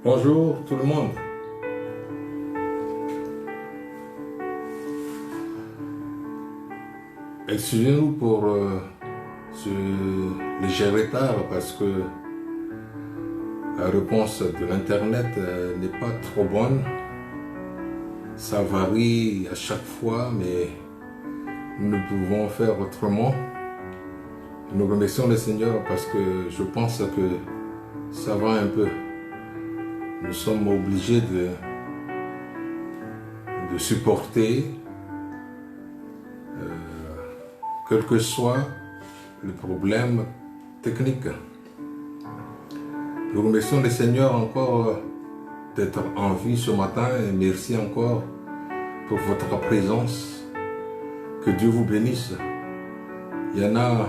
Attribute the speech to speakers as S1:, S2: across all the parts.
S1: Bonjour tout le monde. Excusez-nous pour ce léger retard parce que la réponse de l'internet n'est pas trop bonne. Ça varie à chaque fois, mais nous pouvons faire autrement. Nous remercions le Seigneur parce que je pense que ça va un peu. Nous sommes obligés de supporter, quel que soit le problème technique. Nous remercions le Seigneur encore d'être en vie ce matin et merci encore pour votre présence. Que Dieu vous bénisse. Il y en a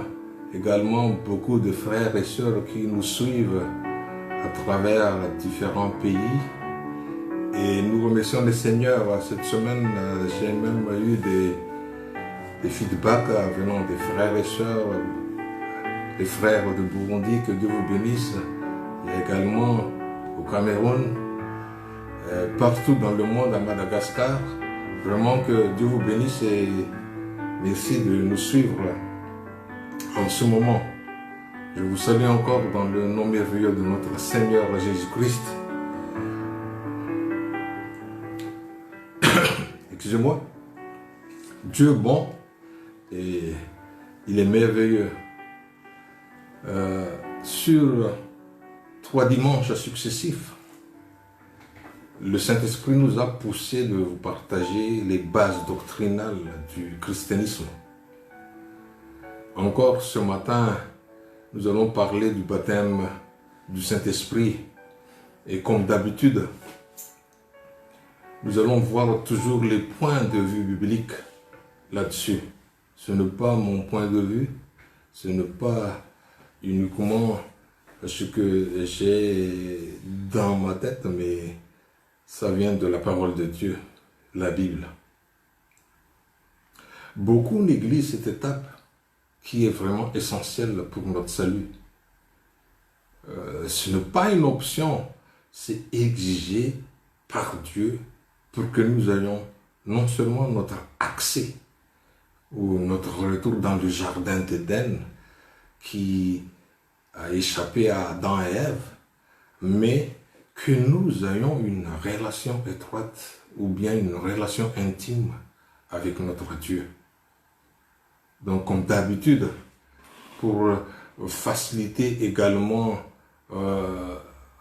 S1: également beaucoup de frères et sœurs qui nous suivent à travers différents pays. Et nous remercions le Seigneur. Cette semaine, j'ai même eu des feedbacks venant des frères et sœurs, des frères de Burundi, que Dieu vous bénisse. Il y a également au Cameroun, partout dans le monde, à Madagascar. Vraiment que Dieu vous bénisse et merci de nous suivre en ce moment. Je vous salue encore dans le nom merveilleux de notre Seigneur Jésus-Christ. Excusez-moi. Dieu est bon et il est merveilleux. Sur 3 dimanches successifs, le Saint-Esprit nous a poussé de vous partager les bases doctrinales du christianisme. Encore ce matin, nous allons parler du baptême du Saint-Esprit. Et comme d'habitude, nous allons voir toujours les points de vue bibliques là-dessus. Ce n'est pas mon point de vue, ce n'est pas uniquement ce que j'ai dans ma tête, mais ça vient de la parole de Dieu, la Bible. Beaucoup négligent cette étape qui est vraiment essentielle pour notre salut. Ce n'est pas une option, c'est exigé par Dieu pour que nous ayons non seulement notre accès ou notre retour dans le jardin d'Éden qui a échappé à Adam et Ève, mais que nous ayons une relation étroite ou bien une relation intime avec notre Dieu. Donc, comme d'habitude, pour faciliter également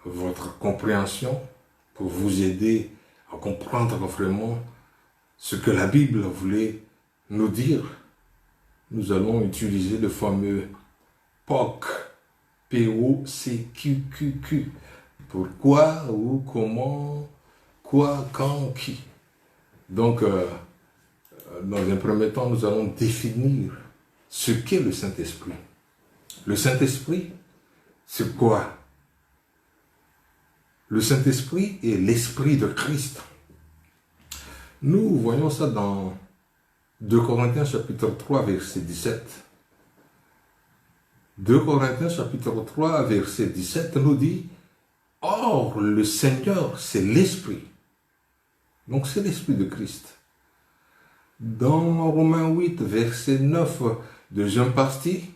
S1: votre compréhension, pour vous aider à comprendre vraiment ce que la Bible voulait nous dire, nous allons utiliser le fameux POC, P-O-C-Q-Q-Q. Pourquoi, ou comment, quoi, quand, qui. Donc, dans un premier temps, nous allons définir ce qu'est le Saint-Esprit. Le Saint-Esprit, c'est quoi? Le Saint-Esprit est l'Esprit de Christ. Nous voyons ça dans 2 Corinthiens chapitre 3, verset 17. 2 Corinthiens chapitre 3, verset 17 nous dit « Or, le Seigneur, c'est l'Esprit. » Donc, c'est l'Esprit de Christ. Dans Romains 8, verset 9, deuxième partie,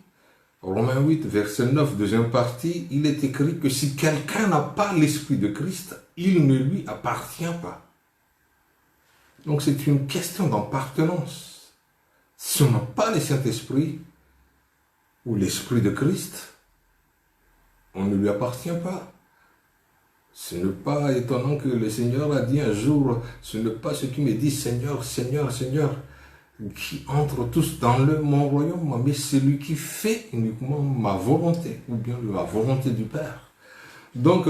S1: Romains 8, verset 9, deuxième partie, il est écrit que si quelqu'un n'a pas l'Esprit de Christ, il ne lui appartient pas. Donc c'est une question d'appartenance. Si on n'a pas le Saint-Esprit ou l'Esprit de Christ, on ne lui appartient pas. Ce n'est pas étonnant que le Seigneur a dit un jour, ce n'est pas ceux qui me disent Seigneur, Seigneur, Seigneur, qui entrent tous dans mon royaume, mais celui qui fait uniquement ma volonté, ou bien la volonté du Père. Donc,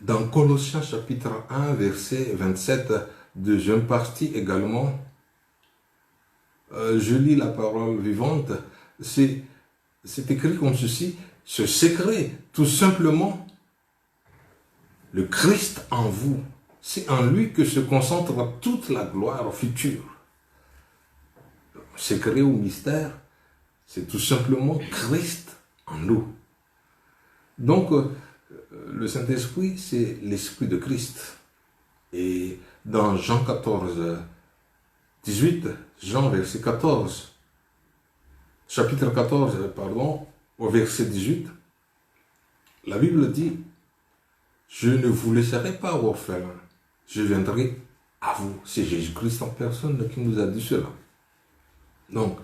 S1: dans Colossiens chapitre 1, verset 27, deuxième partie également, je lis la parole vivante, c'est écrit comme ceci, ce secret, tout simplement, le Christ en vous, c'est en lui que se concentre toute la gloire future. Secret ou mystère, c'est tout simplement Christ en nous. Donc, le Saint-Esprit, c'est l'Esprit de Christ. Et dans Jean 14, 18, Jean verset 14, chapitre 14, pardon, au verset 18, la Bible dit, « Je ne vous laisserai pas orphelins, je viendrai à vous. » C'est Jésus-Christ en personne qui nous a dit cela. Donc,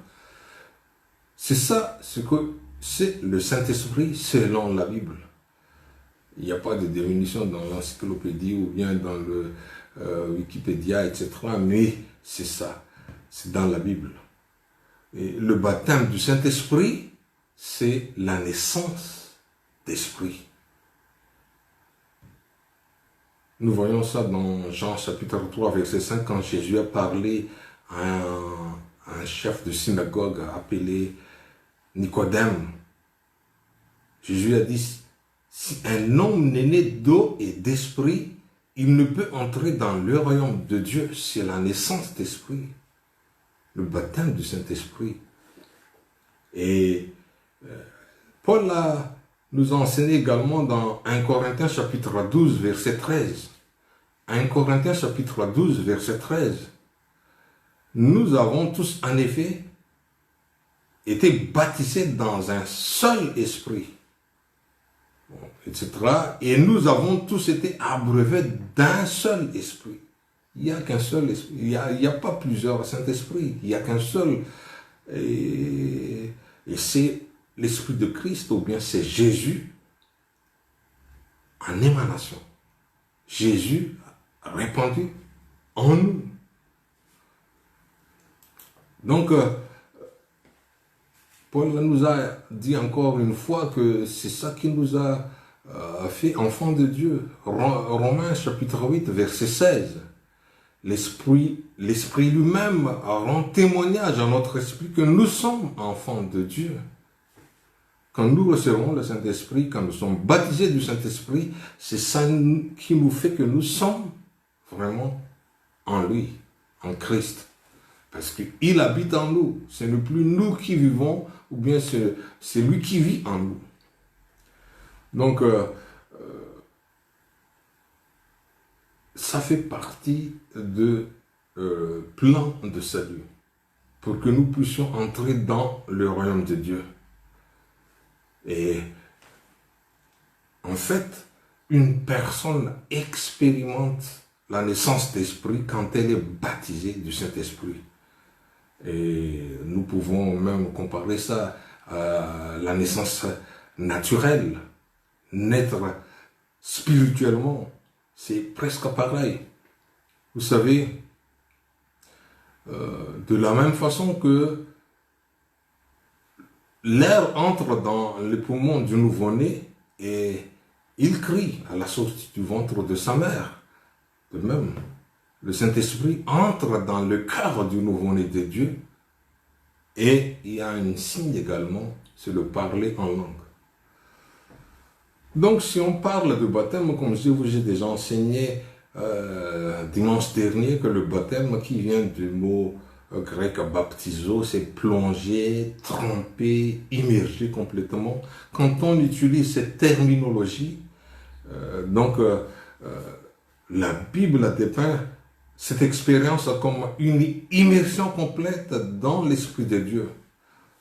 S1: c'est ça, ce que c'est le Saint-Esprit selon la Bible. Il n'y a pas de définition dans l'encyclopédie ou bien dans le Wikipédia, etc. Mais c'est ça, c'est dans la Bible. Et le baptême du Saint-Esprit, c'est la naissance d'esprit. Nous voyons ça dans Jean chapitre 3, verset 5, quand Jésus a parlé à un chef de synagogue appelé Nicodème. Jésus a dit, si un homme n'est né d'eau et d'esprit, il ne peut entrer dans le royaume de Dieu. C'est la naissance d'esprit, le baptême du Saint-Esprit. Et Paul nous a enseigné également dans 1 Corinthiens chapitre 12, verset 13. 1 Corinthiens chapitre 12, verset 13. Nous avons tous en effet été baptisés dans un seul esprit, etc. Et nous avons tous été abreuvés d'un seul esprit. Il n'y a qu'un seul esprit. Il n'y a pas plusieurs Saint-Esprits. Il n'y a qu'un seul. Et c'est l'Esprit de Christ, ou bien c'est Jésus en émanation. Jésus répandu en nous. Donc, Paul nous a dit encore une fois que c'est ça qui nous a fait enfants de Dieu. Romains chapitre 8, verset 16. L'Esprit lui-même rend témoignage à notre esprit que nous sommes enfants de Dieu. Quand nous recevons le Saint-Esprit, quand nous sommes baptisés du Saint-Esprit, c'est ça qui nous fait que nous sommes vraiment en lui, en Christ. Parce qu'il habite en nous. Ce n'est plus nous qui vivons, ou bien c'est lui qui vit en nous. Donc, ça fait partie de plan de salut, pour que nous puissions entrer dans le royaume de Dieu. Et en fait, une personne expérimente la naissance d'esprit quand elle est baptisée du Saint-Esprit. Et nous pouvons même comparer ça à la naissance naturelle. Naître spirituellement, c'est presque pareil. Vous savez, de la même façon que l'air entre dans les poumons du nouveau-né et il crie à la sortie du ventre de sa mère. De même, le Saint-Esprit entre dans le cœur du nouveau-né de Dieu et il y a un signe également, c'est le parler en langue. Donc si on parle de baptême, comme je vous ai déjà enseigné dimanche dernier, que le baptême qui vient du mot grec baptizo, c'est plonger, tremper, immerger complètement. Quand on utilise cette terminologie, la Bible a dépeint cette expérience comme une immersion complète dans l'Esprit de Dieu.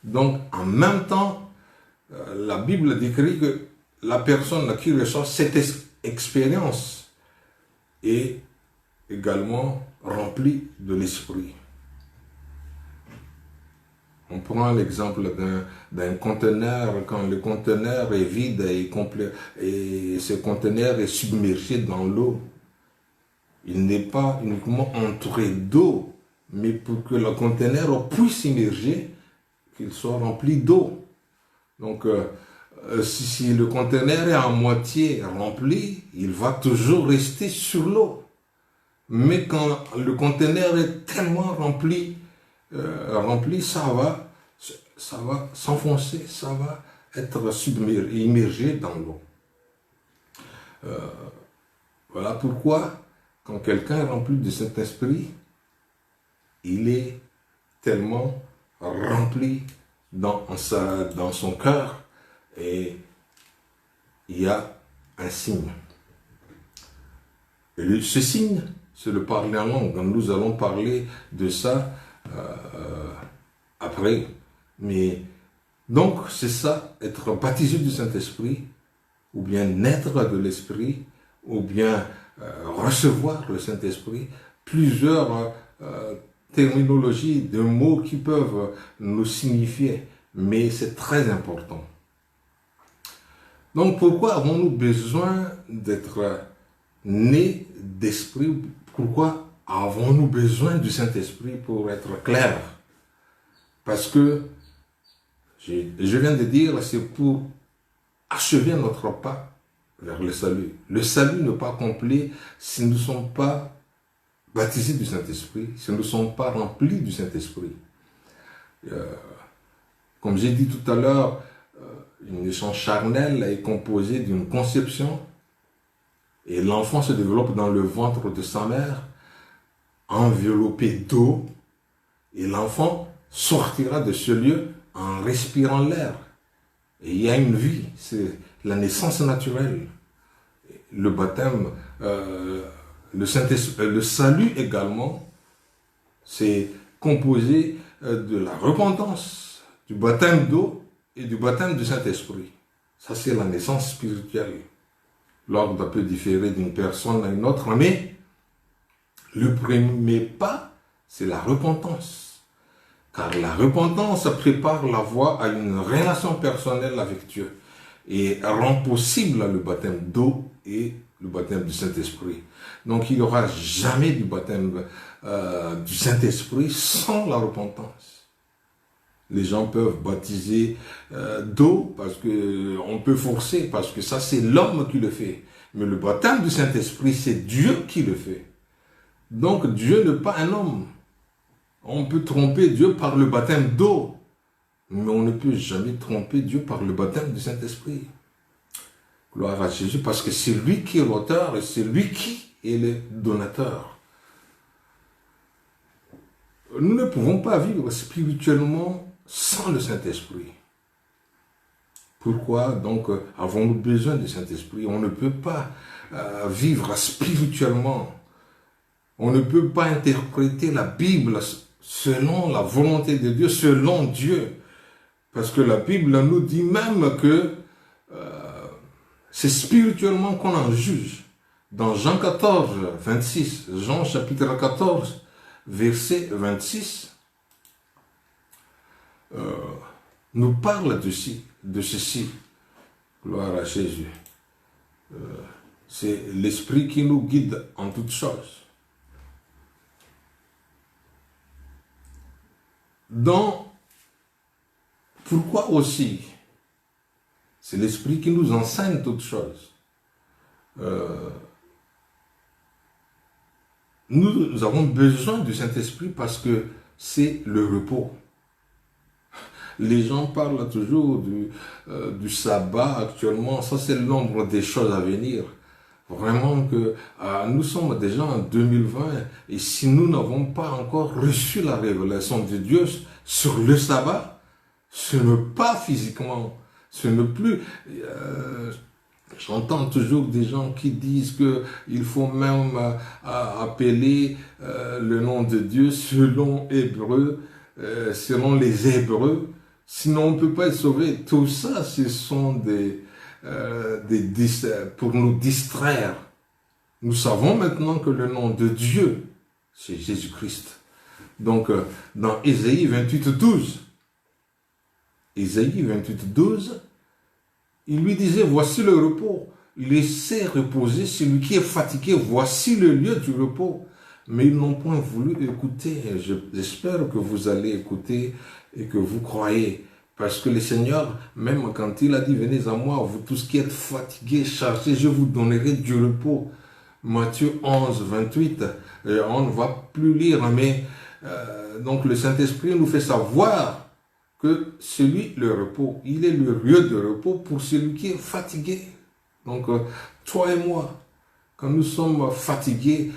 S1: Donc, en même temps, la Bible décrit que la personne qui reçoit cette expérience est également remplie de l'Esprit. On prend l'exemple d'un conteneur, quand le conteneur est vide et ce conteneur est submergé dans l'eau. Il n'est pas uniquement entouré d'eau, mais pour que le conteneur puisse immerger, qu'il soit rempli d'eau. Donc, si le conteneur est à moitié rempli, il va toujours rester sur l'eau. Mais quand le conteneur est tellement rempli, ça va s'enfoncer, ça va être immergé dans l'eau. Voilà pourquoi, quand quelqu'un est rempli de cet esprit, il est tellement rempli dans son cœur et il y a un signe. Et ce signe, c'est le parler en langue. Nous allons parler de ça après. Mais donc, c'est ça, être baptisé du Saint-Esprit, ou bien naître de l'Esprit, ou bien recevoir le Saint-Esprit. Plusieurs terminologies, de mots qui peuvent nous signifier, mais c'est très important. Donc, pourquoi avons-nous besoin d'être nés d'Esprit? Pourquoi avons-nous besoin du Saint-Esprit pour être clair? Parce que, je viens de dire, c'est pour achever notre pas vers le salut. Le salut n'est pas complet si nous ne sommes pas baptisés du Saint-Esprit, si nous ne sommes pas remplis du Saint-Esprit. Comme j'ai dit tout à l'heure, une naissance charnelle est composée d'une conception et l'enfant se développe dans le ventre de sa mère, enveloppé d'eau, et l'enfant sortira de ce lieu en respirant l'air. Et il y a une vie, c'est la naissance naturelle. Le baptême, le salut également, c'est composé de la repentance, du baptême d'eau et du baptême du Saint-Esprit. Ça, c'est la naissance spirituelle. L'ordre peut différer d'une personne à une autre, mais le premier pas, c'est la repentance. Car la repentance prépare la voie à une relation personnelle avec Dieu et rend possible le baptême d'eau et le baptême du Saint-Esprit. Donc il n'y aura jamais du baptême du Saint-Esprit sans la repentance. Les gens peuvent baptiser d'eau parce qu'on peut forcer, parce que ça c'est l'homme qui le fait. Mais le baptême du Saint-Esprit, c'est Dieu qui le fait. Donc Dieu n'est pas un homme. On peut tromper Dieu par le baptême d'eau, mais on ne peut jamais tromper Dieu par le baptême du Saint-Esprit. Gloire à Jésus, parce que c'est lui qui est l'auteur et c'est lui qui est le donateur. Nous ne pouvons pas vivre spirituellement sans le Saint-Esprit. Pourquoi donc avons-nous besoin du Saint-Esprit? On ne peut pas vivre spirituellement. On ne peut pas interpréter la Bible selon la volonté de Dieu, selon Dieu. Parce que la Bible nous dit même que c'est spirituellement qu'on en juge. Dans Jean 14, 26, Jean chapitre 14, verset 26, nous parle de ceci. Gloire à Jésus. C'est l'Esprit qui nous guide en toutes choses. Donc, pourquoi aussi? C'est l'Esprit qui nous enseigne toutes choses. Nous avons besoin du Saint-Esprit parce que c'est le repos. Les gens parlent toujours du sabbat actuellement. Ça, c'est l'ombre des choses à venir. Vraiment que nous sommes déjà en 2020 et si nous n'avons pas encore reçu la révélation de Dieu sur le sabbat, ce n'est pas physiquement, ce n'est plus... J'entends toujours des gens qui disent qu'il faut même appeler le nom de Dieu selon selon les Hébreux, sinon on ne peut pas être sauvé. Tout ça, ce sont pour nous distraire. Nous savons maintenant que le nom de Dieu, c'est Jésus-Christ. Donc, dans Ésaïe 28, 12, il lui disait, voici le repos, laissez reposer celui qui est fatigué, voici le lieu du repos. Mais ils n'ont point voulu écouter. J'espère que vous allez écouter et que vous croyez. Parce que le Seigneur, même quand il a dit, venez à moi, vous tous qui êtes fatigués, chargés, je vous donnerai du repos. Matthieu 11, 28, on ne va plus lire, mais donc le Saint-Esprit nous fait savoir que le repos, il est le lieu de repos pour celui qui est fatigué. Donc, toi et moi, quand nous sommes fatigués,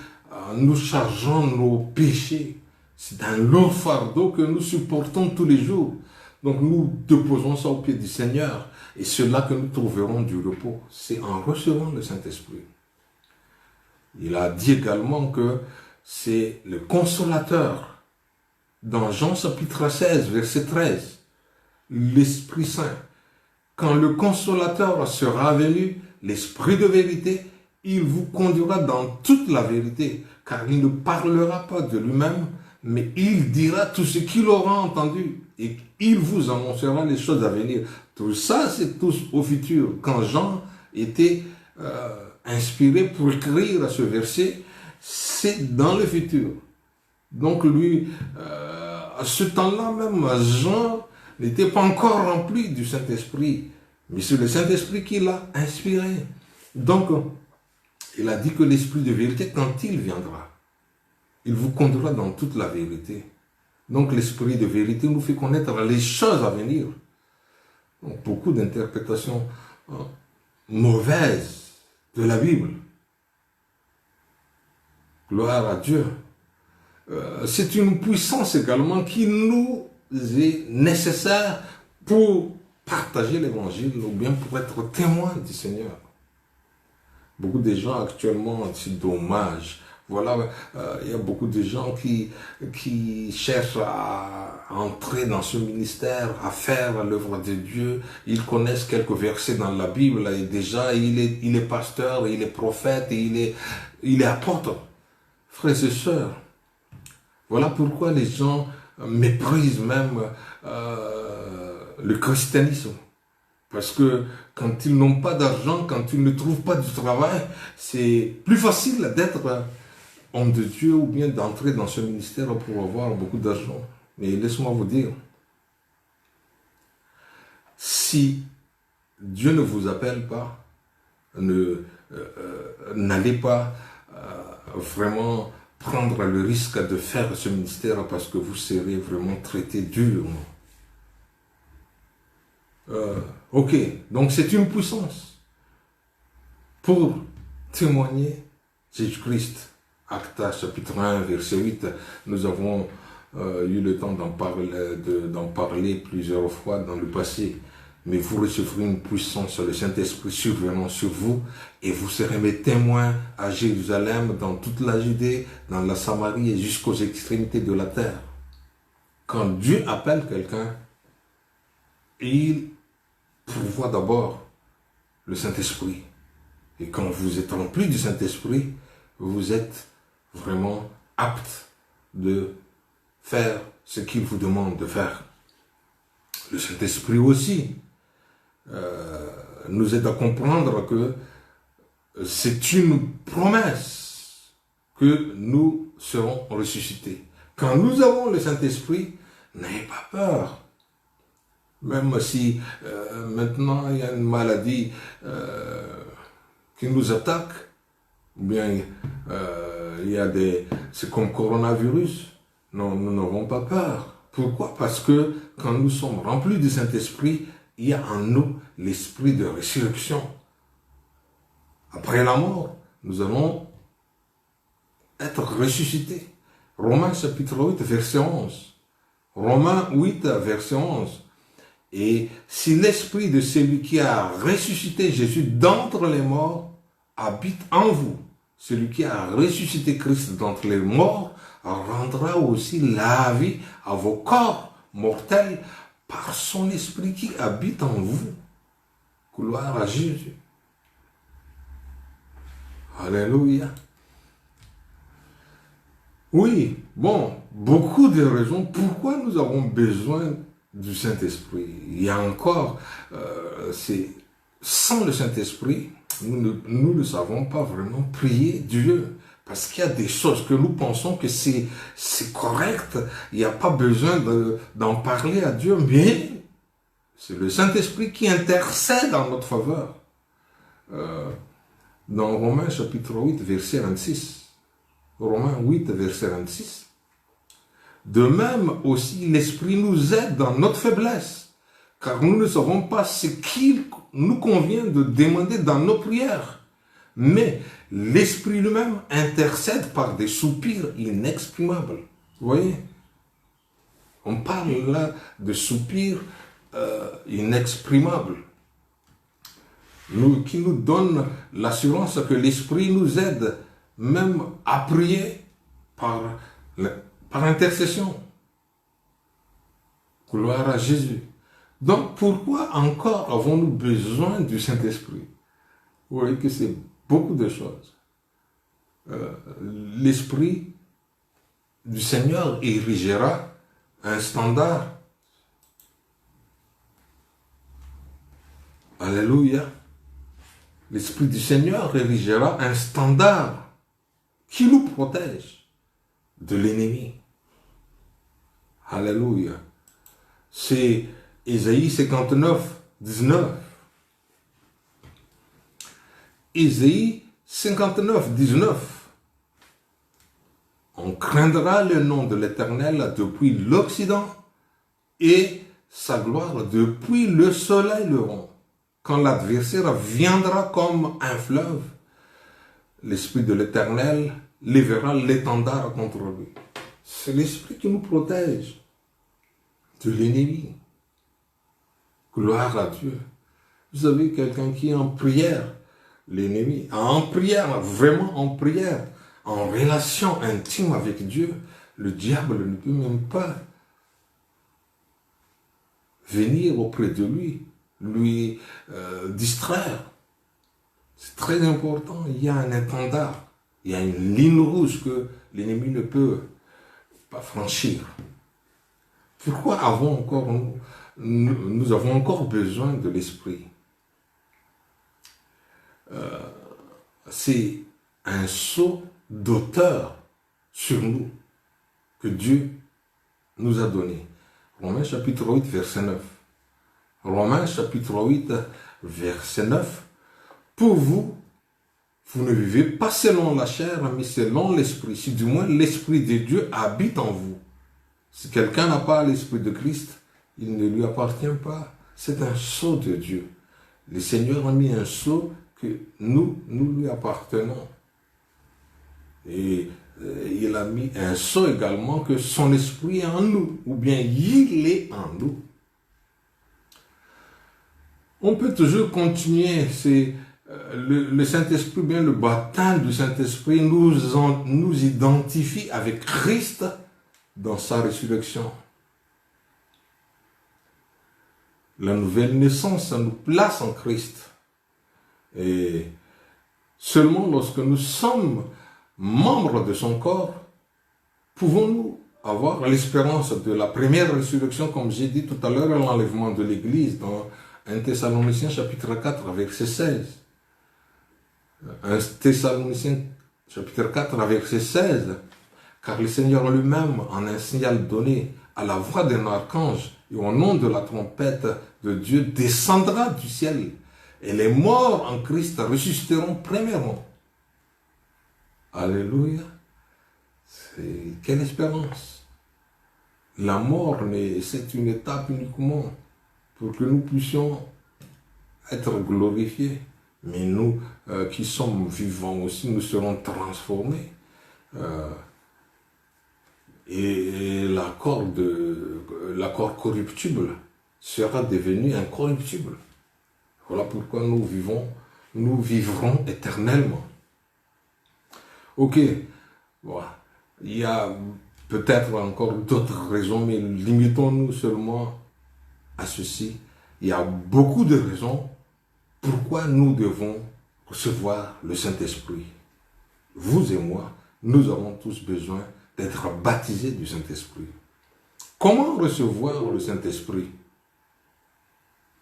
S1: nous chargeons nos péchés. C'est un lourd fardeau que nous supportons tous les jours. Donc, nous déposons ça au pied du Seigneur. Et c'est là que nous trouverons du repos. C'est en recevant le Saint-Esprit. Il a dit également que c'est le consolateur. Dans Jean chapitre 16, verset 13, l'Esprit Saint. Quand le consolateur sera venu, l'Esprit de vérité, il vous conduira dans toute la vérité, car il ne parlera pas de lui-même, mais il dira tout ce qu'il aura entendu, et il vous annoncera les choses à venir. Tout ça, c'est tout au futur. Quand Jean était inspiré pour écrire ce verset, c'est dans le futur. Donc lui, à ce temps-là même, Jean n'était pas encore rempli du Saint-Esprit, mais c'est le Saint-Esprit qui l'a inspiré. Donc, il a dit que l'Esprit de vérité, quand il viendra, il vous conduira dans toute la vérité. Donc l'Esprit de vérité nous fait connaître les choses à venir. Donc, beaucoup d'interprétations mauvaises de la Bible. Gloire à Dieu. C'est une puissance également qui nous est nécessaire pour partager l'évangile ou bien pour être témoin du Seigneur. Beaucoup de gens actuellement, c'est dommage. Voilà, il y a beaucoup de gens qui cherchent à entrer dans ce ministère, à faire l'œuvre de Dieu. Ils connaissent quelques versets dans la Bible et déjà il est pasteur, il est prophète, et il est apôtre. Frères et sœurs, voilà pourquoi les gens méprisent même le christianisme. Parce que quand ils n'ont pas d'argent, quand ils ne trouvent pas du travail, c'est plus facile d'être homme de Dieu ou bien d'entrer dans ce ministère pour avoir beaucoup d'argent. Mais laisse-moi vous dire, si Dieu ne vous appelle pas, n'allez pas vraiment prendre le risque de faire ce ministère parce que vous serez vraiment traité durement. Ok, donc c'est une puissance pour témoigner Jésus-Christ. Actes chapitre 1, verset 8, nous avons eu le temps d'en parler plusieurs fois dans le passé. Mais vous recevrez une puissance, le Saint-Esprit survenant sur vous, et vous serez mes témoins à Jérusalem, dans toute la Judée, dans la Samarie et jusqu'aux extrémités de la terre. Quand Dieu appelle quelqu'un, il pourvoit d'abord le Saint-Esprit. Et quand vous êtes rempli du Saint-Esprit, vous êtes vraiment apte de faire ce qu'il vous demande de faire. Le Saint-Esprit aussi nous aide à comprendre que c'est une promesse que nous serons ressuscités. Quand nous avons le Saint-Esprit, n'ayez pas peur. Même si maintenant il y a une maladie qui nous attaque, ou bien c'est comme coronavirus, non, nous n'avons pas peur. Pourquoi? Parce que quand nous sommes remplis du Saint-Esprit, il y a en nous l'esprit de résurrection. Après la mort, nous allons être ressuscités. Romains chapitre 8, verset 11. Romains 8, verset 11. Et si l'esprit de celui qui a ressuscité Jésus d'entre les morts habite en vous, celui qui a ressuscité Christ d'entre les morts rendra aussi la vie à vos corps mortels par son esprit qui habite en vous. Gloire à Jésus. Alléluia. Oui, bon, beaucoup de raisons pourquoi nous avons besoin du Saint-Esprit. Il y a encore, sans le Saint-Esprit, nous ne savons pas vraiment prier Dieu. Parce qu'il y a des choses que nous pensons que c'est correct, il n'y a pas besoin d'en parler à Dieu, mais c'est le Saint-Esprit qui intercède en notre faveur. Dans Romains chapitre 8, verset 26, Romains 8, verset 26, de même aussi l'Esprit nous aide dans notre faiblesse, car nous ne savons pas ce qu'il nous convient de demander dans nos prières. Mais l'Esprit lui-même intercède par des soupirs inexprimables. Vous voyez? On parle là de soupirs inexprimables. qui nous donne l'assurance que l'Esprit nous aide même à prier par intercession. Gloire à Jésus. Donc, pourquoi encore avons-nous besoin du Saint-Esprit? Vous voyez que c'est beaucoup de choses. L'Esprit du Seigneur érigera un standard. Alléluia. L'Esprit du Seigneur érigera un standard qui nous protège de l'ennemi. Alléluia. C'est Ésaïe 59, 19. Ésaïe 59, 19. On craindra le nom de l'Éternel depuis l'Occident et sa gloire depuis le soleil levant. Quand l'adversaire viendra comme un fleuve, l'Esprit de l'Éternel lèvera l'étendard contre lui. C'est l'Esprit qui nous protège de l'ennemi. Gloire à Dieu. Vous savez, quelqu'un qui est en prière, l'ennemi, en prière, vraiment en prière, en relation intime avec Dieu, le diable ne peut même pas venir auprès de lui distraire. C'est très important, il y a un étendard, il y a une ligne rouge que l'ennemi ne peut pas franchir. Pourquoi nous avons encore besoin de l'Esprit? C'est un sceau d'auteur sur nous que Dieu nous a donné. Romains chapitre 8, verset 9. Romains chapitre 8, verset 9. Pour vous, vous ne vivez pas selon la chair, mais selon l'Esprit. Si du moins l'Esprit de Dieu habite en vous. Si quelqu'un n'a pas l'Esprit de Christ, il ne lui appartient pas. C'est un sceau de Dieu. Le Seigneur a mis un sceau que nous lui appartenons. Et il a mis un sceau également que son esprit est en nous, ou bien il est en nous. On peut toujours continuer, c'est le Saint-Esprit, bien le baptême du Saint-Esprit nous identifie avec Christ dans sa résurrection. La nouvelle naissance, ça nous place en Christ. Et seulement lorsque nous sommes membres de son corps, pouvons-nous avoir l'espérance de la première résurrection, comme j'ai dit tout à l'heure, l'enlèvement de l'Église, dans 1 Thessaloniciens chapitre 4, verset 16. 1 Thessaloniciens chapitre 4, verset 16. Car le Seigneur lui-même, en un signal donné à la voix d'un archange et au nom de la trompette de Dieu, descendra du ciel. Et les morts en Christ ressusciteront premièrement. Alléluia. Quelle espérance. La mort, c'est une étape uniquement pour que nous puissions être glorifiés. Mais nous qui sommes vivants aussi, nous serons transformés. Et l'accord corruptible sera devenu incorruptible. Voilà pourquoi nous vivrons éternellement. Ok, voilà. Il y a peut-être encore d'autres raisons, mais limitons-nous seulement à ceci. Il y a beaucoup de raisons pourquoi nous devons recevoir le Saint-Esprit. Vous et moi, nous avons tous besoin d'être baptisés du Saint-Esprit. Comment recevoir le Saint-Esprit?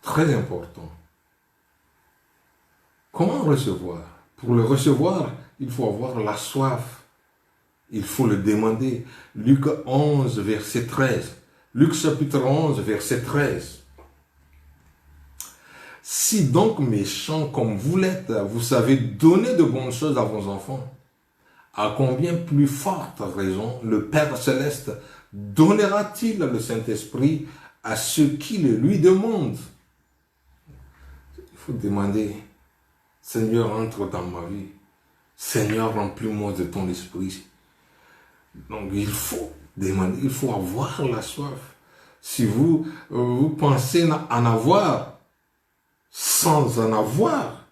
S1: Très important. Comment recevoir? Pour le recevoir, il faut avoir la soif. Il faut le demander. Luc 11, verset 13. Luc chapitre 11, verset 13. Si donc méchants comme vous l'êtes, vous savez donner de bonnes choses à vos enfants, à combien plus forte raison le Père Céleste donnera-t-il le Saint-Esprit à ceux qui le lui demandent? Il faut demander, Seigneur, entre dans ma vie. Seigneur, remplis-moi de ton esprit. Donc il faut demander, il faut avoir la soif. Si vous pensez en avoir, sans en avoir.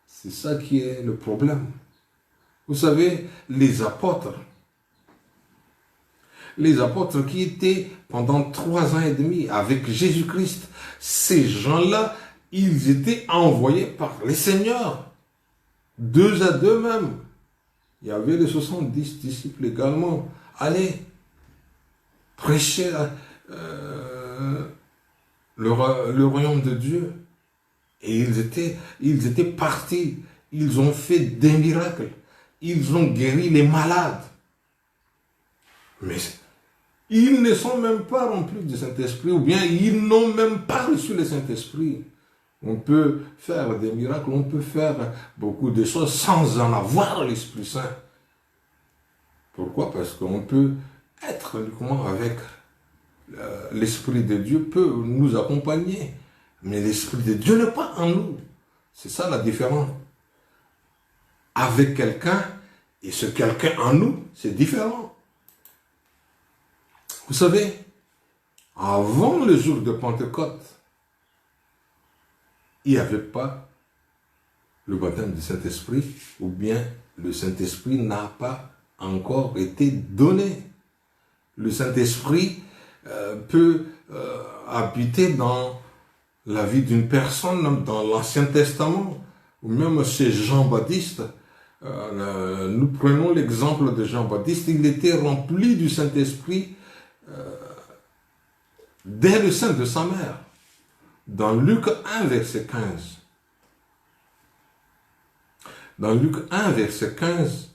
S1: C'est ça qui est le problème. Vous savez, les apôtres qui étaient pendant 3 ans et demi avec Jésus-Christ, ces gens-là, ils étaient envoyés par les seigneurs, 2 à 2 même. Il y avait les 70 disciples également. Allez, prêcher le royaume de Dieu. Et ils étaient partis. Ils ont fait des miracles. Ils ont guéri les malades. Mais ils ne sont même pas remplis du Saint-Esprit, ou bien ils n'ont même pas reçu le Saint-Esprit. On peut faire des miracles, on peut faire beaucoup de choses sans en avoir l'Esprit Saint. Pourquoi? Parce qu'on peut être avec l'Esprit de Dieu, peut nous accompagner. Mais l'Esprit de Dieu n'est pas en nous. C'est ça la différence. Avec quelqu'un, et ce quelqu'un en nous, c'est différent. Vous savez, avant le jour de Pentecôte, il n'y avait pas le baptême du Saint-Esprit, ou bien le Saint-Esprit n'a pas encore été donné. Le Saint-Esprit peut habiter dans la vie d'une personne, dans l'Ancien Testament, ou même chez Jean-Baptiste. Nous prenons l'exemple de Jean-Baptiste, il était rempli du Saint-Esprit dès le sein de sa mère. Dans Luc 1, verset 15. Dans Luc 1, verset 15,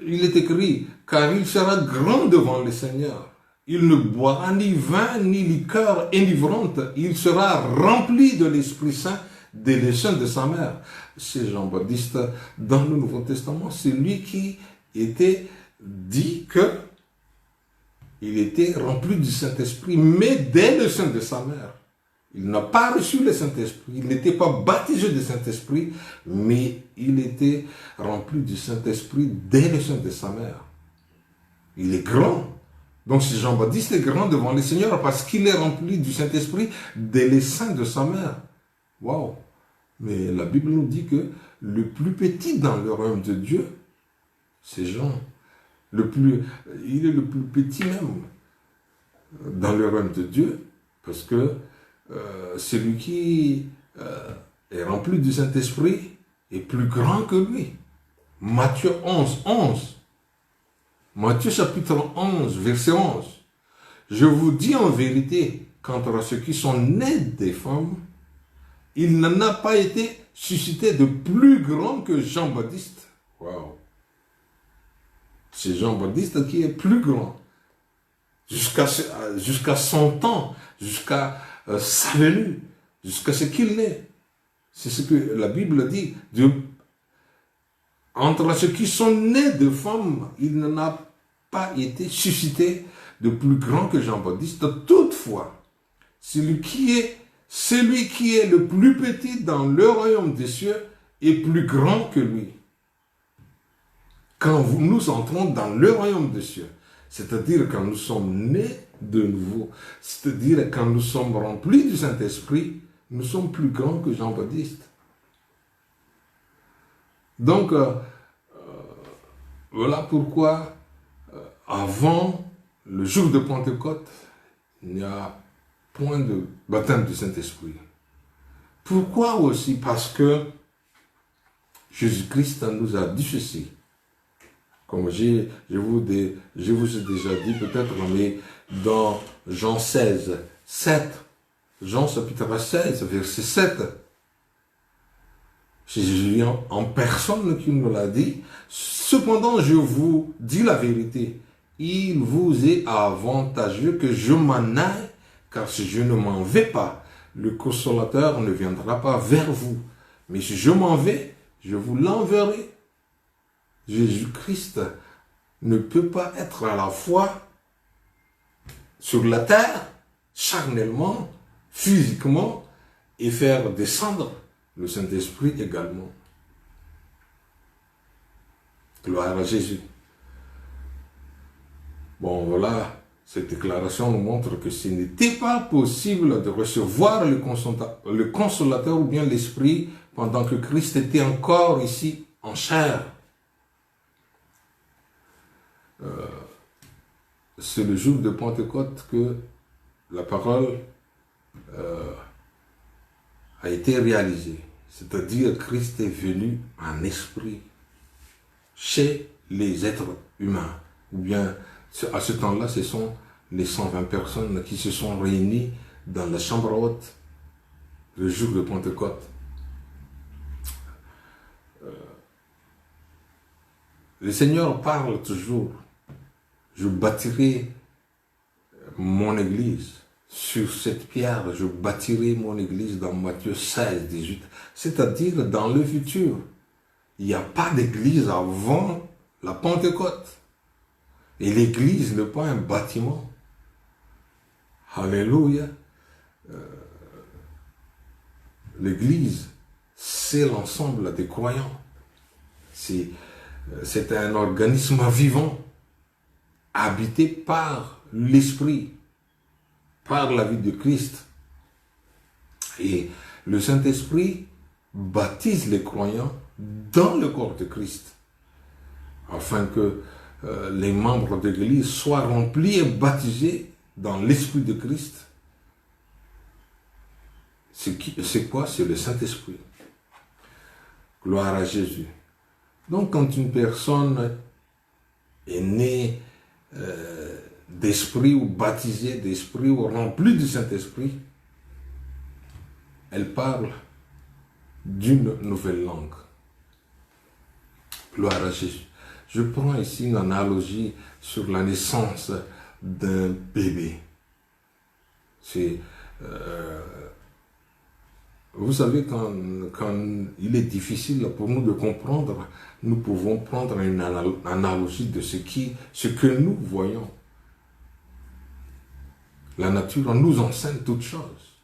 S1: il est écrit, « Car il sera grand devant le Seigneur. Il ne boira ni vin, ni liqueur enivrante. Il sera rempli de l'Esprit Saint dès le sein de sa mère. » C'est Jean-Baptiste, dans le Nouveau Testament, c'est lui qui était dit que il était rempli du Saint-Esprit, mais dès le sein de sa mère. Il n'a pas reçu le Saint-Esprit, il n'était pas baptisé du Saint-Esprit, mais il était rempli du Saint-Esprit dès le sein de sa mère. Il est grand. Donc si Jean-Baptiste est grand devant le Seigneur parce qu'il est rempli du Saint-Esprit dès le sein de sa mère. Waouh! Mais la Bible nous dit que le plus petit dans le royaume de Dieu, c'est Jean. Il est le plus petit même dans le royaume de Dieu, parce que celui qui est rempli du Saint-Esprit est plus grand que lui. Matthieu 11, 11. Matthieu chapitre 11, verset 11. Je vous dis en vérité, quant à ceux qui sont nés des femmes, il n'en a pas été suscité de plus grand que Jean-Baptiste. Waouh! C'est Jean-Baptiste qui est plus grand. Jusqu'à son temps, jusqu'à sa venue, jusqu'à ce qu'il est. C'est ce que la Bible dit. Entre ceux qui sont nés de femmes, il n'en a pas été suscité de plus grand que Jean-Baptiste. Toutefois, celui qui est le plus petit dans le royaume des cieux est plus grand que lui. Quand nous entrons dans le royaume des cieux, c'est-à-dire quand nous sommes nés de nouveau, c'est-à-dire quand nous sommes remplis du Saint-Esprit, nous sommes plus grands que Jean-Baptiste. Donc, voilà pourquoi, avant le jour de Pentecôte, il n'y a point de baptême du Saint-Esprit. Pourquoi aussi? Parce que Jésus-Christ nous a dit ceci. Comme je vous ai déjà dit peut-être, mais dans Jean 16, 7, Jean chapitre 16, verset 7, c'est Jésus en personne qui nous l'a dit. Cependant, je vous dis la vérité, il vous est avantageux que je m'en aille, car si je ne m'en vais pas, le consolateur ne viendra pas vers vous. Mais si je m'en vais, je vous l'enverrai. Jésus-Christ ne peut pas être à la fois sur la terre, charnellement, physiquement, et faire descendre le Saint-Esprit également. Gloire à Jésus. Bon, voilà, Cette déclaration nous montre que ce n'était pas possible de recevoir le consolateur ou bien l'Esprit pendant que Christ était encore ici en chair. C'est le jour de Pentecôte que la parole a été réalisée. C'est-à-dire Christ est venu en esprit chez les êtres humains. Ou bien, à ce temps-là, ce sont les 120 personnes qui se sont réunies dans la chambre haute le jour de Pentecôte. Le Seigneur parle toujours. Je bâtirai mon église. Sur cette pierre, je bâtirai mon église dans Matthieu 16, 18. C'est-à-dire dans le futur. Il n'y a pas d'église avant la Pentecôte. Et l'église n'est pas un bâtiment. Alléluia. L'église, c'est l'ensemble des croyants. C'est un organisme vivant, habité par l'Esprit, par la vie de Christ. Et le Saint-Esprit baptise les croyants dans le corps de Christ, afin que les membres de l'Église soient remplis et baptisés dans l'Esprit de Christ. C'est quoi? C'est le Saint-Esprit. Gloire à Jésus. Donc quand une personne est née d'esprit ou baptisée d'esprit ou remplie du Saint-Esprit, elle parle d'une nouvelle langue. Gloire à Jésus. Je prends ici une analogie sur la naissance d'un bébé. Vous savez, quand il est difficile pour nous de comprendre, nous pouvons prendre une analogie de ce que nous voyons. La nature nous enseigne toutes choses.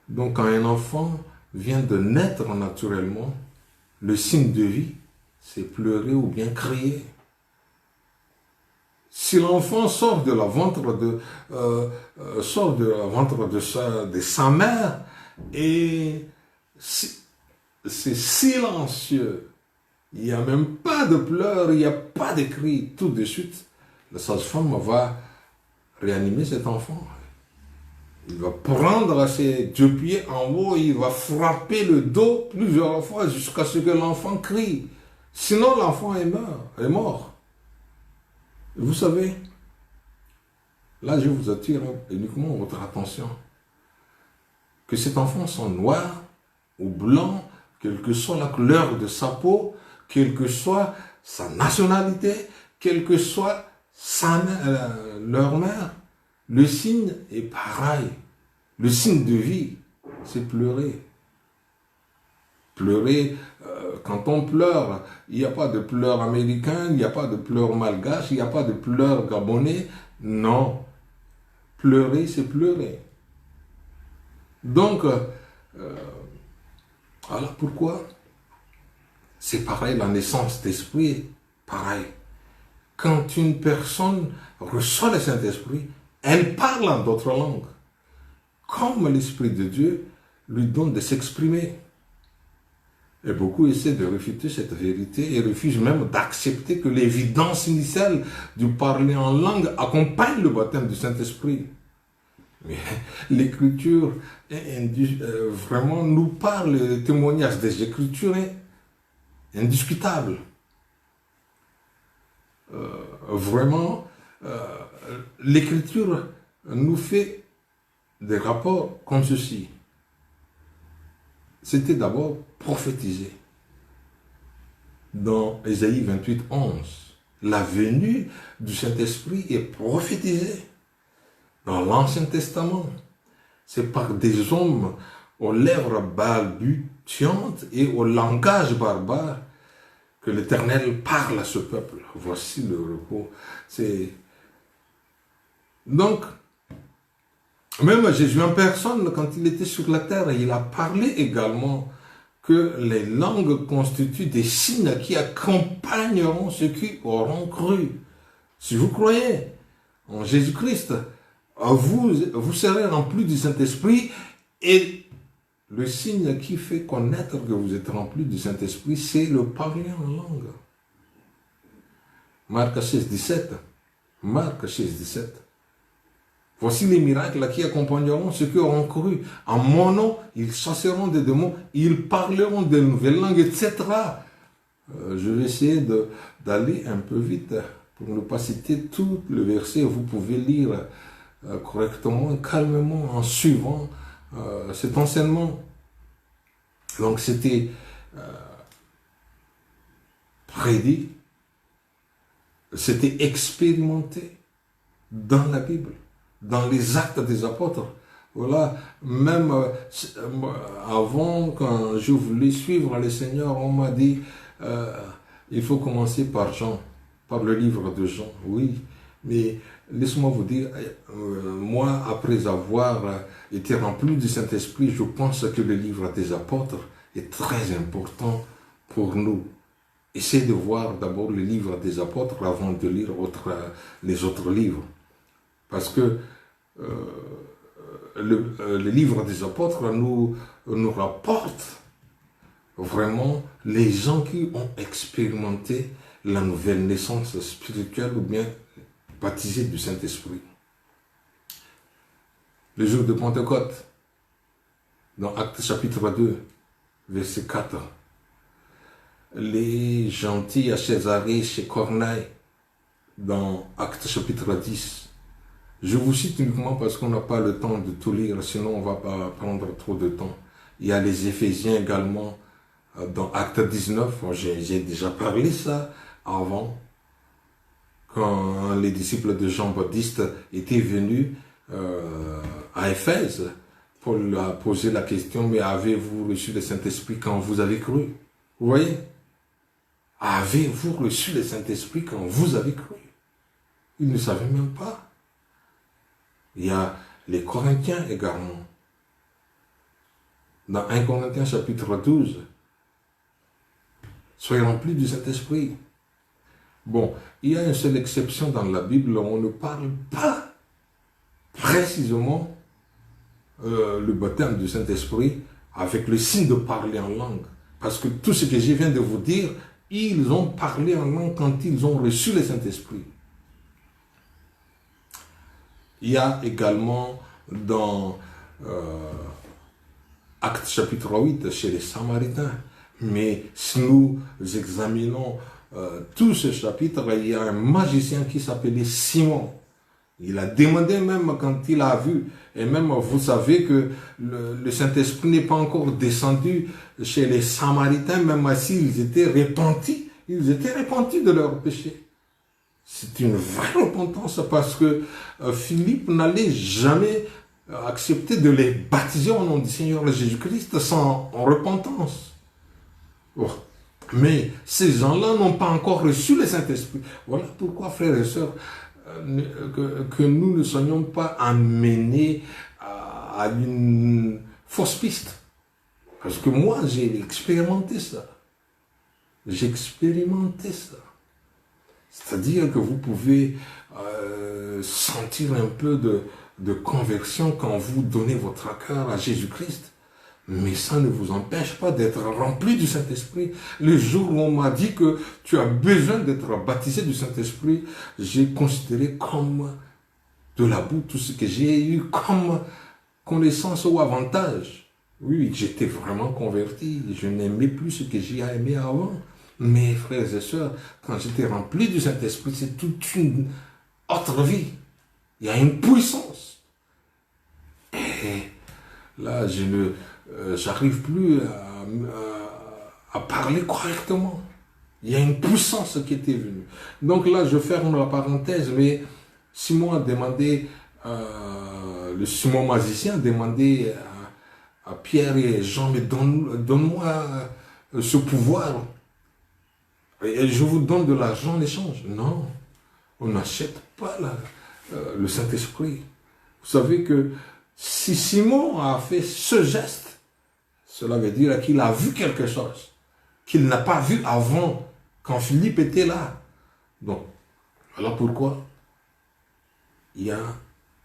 S1: Donc quand un enfant vient de naître naturellement, le signe de vie, c'est pleurer ou bien crier. Si l'enfant sort de la ventre de sa mère et c'est silencieux, il n'y a même pas de pleurs, il n'y a pas de cris, tout de suite, la sage-femme va réanimer cet enfant. Il va prendre ses 2 pieds en haut, il va frapper le dos plusieurs fois jusqu'à ce que l'enfant crie. Sinon, l'enfant est mort. Vous savez, là, je vous attire uniquement votre attention. Que cet enfant soit noir ou blanc, quelle que soit la couleur de sa peau, quelle que soit sa nationalité, quelle que soit leur mère, le signe est pareil. Le signe de vie, c'est pleurer. Pleurer, quand on pleure, il n'y a pas de pleurs américains, il n'y a pas de pleurs malgaches, il n'y a pas de pleurs gabonais. Non. Pleurer, c'est pleurer. Donc, alors pourquoi? C'est pareil, la naissance d'esprit, pareil. Quand une personne reçoit le Saint-Esprit, elle parle en d'autres langues, comme l'Esprit de Dieu lui donne de s'exprimer. Et beaucoup essaient de réfuter cette vérité et refusent même d'accepter que l'évidence initiale du parler en langue accompagne le baptême du Saint-Esprit. Mais l'Écriture vraiment nous parle, le témoignage des Écritures est indiscutable. Vraiment, l'Écriture nous fait des rapports comme ceci. C'était d'abord prophétisé. Dans Ésaïe 28, 11, la venue du Saint-Esprit est prophétisée. Dans l'Ancien Testament, c'est par des hommes aux lèvres balbutiantes et au langage barbare que l'Éternel parle à ce peuple. Voici le repos. Donc, même Jésus en personne, quand il était sur la terre, il a parlé également que les langues constituent des signes qui accompagneront ceux qui auront cru. Si vous croyez en Jésus-Christ, vous serez remplis du Saint-Esprit, et le signe qui fait connaître que vous êtes remplis du Saint-Esprit, c'est le parler en langue. Marc 16, 17. Marc 16, 17. Voici les miracles qui accompagneront ceux qui auront cru. En mon nom, ils chasseront des démons, ils parleront de nouvelles langues, etc. Je vais essayer d'aller un peu vite pour ne pas citer tout le verset. Vous pouvez lire correctement, calmement, en suivant cet enseignement. Donc c'était prédit, c'était expérimenté dans la Bible, dans les actes des apôtres. Voilà, même avant, quand je voulais suivre le Seigneur, on m'a dit, il faut commencer par Jean, par le livre de Jean. Oui, mais laisse-moi vous dire, moi, après avoir été rempli du Saint-Esprit, je pense que le livre des apôtres est très important pour nous. Essayez de voir d'abord le livre des apôtres avant de lire les autres livres. Parce que le livre des apôtres nous rapporte vraiment les gens qui ont expérimenté la nouvelle naissance spirituelle ou bien baptisés du Saint-Esprit. Le jour de Pentecôte, dans Actes chapitre 2, verset 4, les gentils à Césarée, chez Corneille, dans Actes chapitre 10. Je vous cite uniquement parce qu'on n'a pas le temps de tout lire, sinon on ne va pas prendre trop de temps. Il y a les Éphésiens également, dans Acte 19, j'ai déjà parlé ça avant, quand les disciples de Jean-Baptiste étaient venus à Éphèse pour leur poser la question, mais avez-vous reçu le Saint-Esprit quand vous avez cru? Vous voyez? Avez-vous reçu le Saint-Esprit quand vous avez cru? Ils ne savaient même pas. Il y a les Corinthiens également. Dans 1 Corinthiens chapitre 12, soyez remplis du Saint-Esprit. Bon, il y a une seule exception dans la Bible, on ne parle pas précisément le baptême du Saint-Esprit avec le signe de parler en langue. Parce que tout ce que je viens de vous dire, ils ont parlé en langue quand ils ont reçu le Saint-Esprit. Il y a également dans Actes chapitre 8 chez les Samaritains. Mais si nous examinons tout ce chapitre, il y a un magicien qui s'appelait Simon. Il a demandé même quand il a vu, et même vous savez que le Saint-Esprit n'est pas encore descendu chez les Samaritains, même s'ils étaient repentis de leurs péchés. C'est une vraie repentance parce que Philippe n'allait jamais accepter de les baptiser au nom du Seigneur Jésus-Christ sans repentance. Oh. Mais ces gens-là n'ont pas encore reçu le Saint-Esprit. Voilà pourquoi, frères et sœurs, que nous ne soyons pas amenés à une fausse piste. Parce que moi, j'ai expérimenté ça. J'ai expérimenté ça. C'est-à-dire que vous pouvez sentir un peu de conversion quand vous donnez votre cœur à Jésus-Christ. Mais ça ne vous empêche pas d'être rempli du Saint-Esprit. Le jour où on m'a dit que tu as besoin d'être baptisé du Saint-Esprit, j'ai considéré comme de la boue tout ce que j'ai eu comme connaissance ou avantage. Oui, j'étais vraiment converti. Je n'aimais plus ce que j'ai aimé avant. Mais frères et sœurs, quand j'étais rempli du Saint-Esprit, c'est toute une autre vie. Il y a une puissance. Et là, j'arrive plus à parler correctement. Il y a une puissance qui était venue. Donc là, je ferme la parenthèse, mais Simon a demandé, le Simon magicien a demandé à Pierre et Jean, mais donne-moi ce pouvoir. Et je vous donne de l'argent en échange. Non, on n'achète pas le Saint-Esprit. Vous savez que si Simon a fait ce geste, cela veut dire qu'il a vu quelque chose qu'il n'a pas vu avant, quand Philippe était là. Donc, voilà pourquoi il y a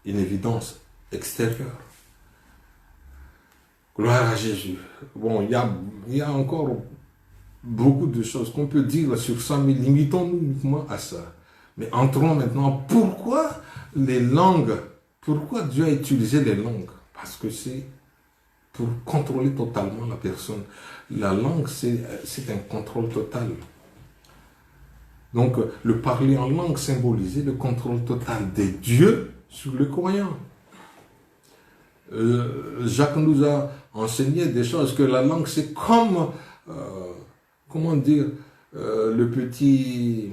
S1: une évidence extérieure. Gloire à Jésus. Bon, il y a encore beaucoup de choses qu'on peut dire sur ça, mais limitons-nous uniquement à ça. Mais entrons maintenant, pourquoi les langues? Pourquoi Dieu a utilisé les langues? Parce que c'est pour contrôler totalement la personne. La langue, c'est un contrôle total. Donc, le parler en langue symbolisait le contrôle total des dieux sur le croyant. Jacques nous a enseigné des choses, que la langue, c'est comme, comment dire, le petit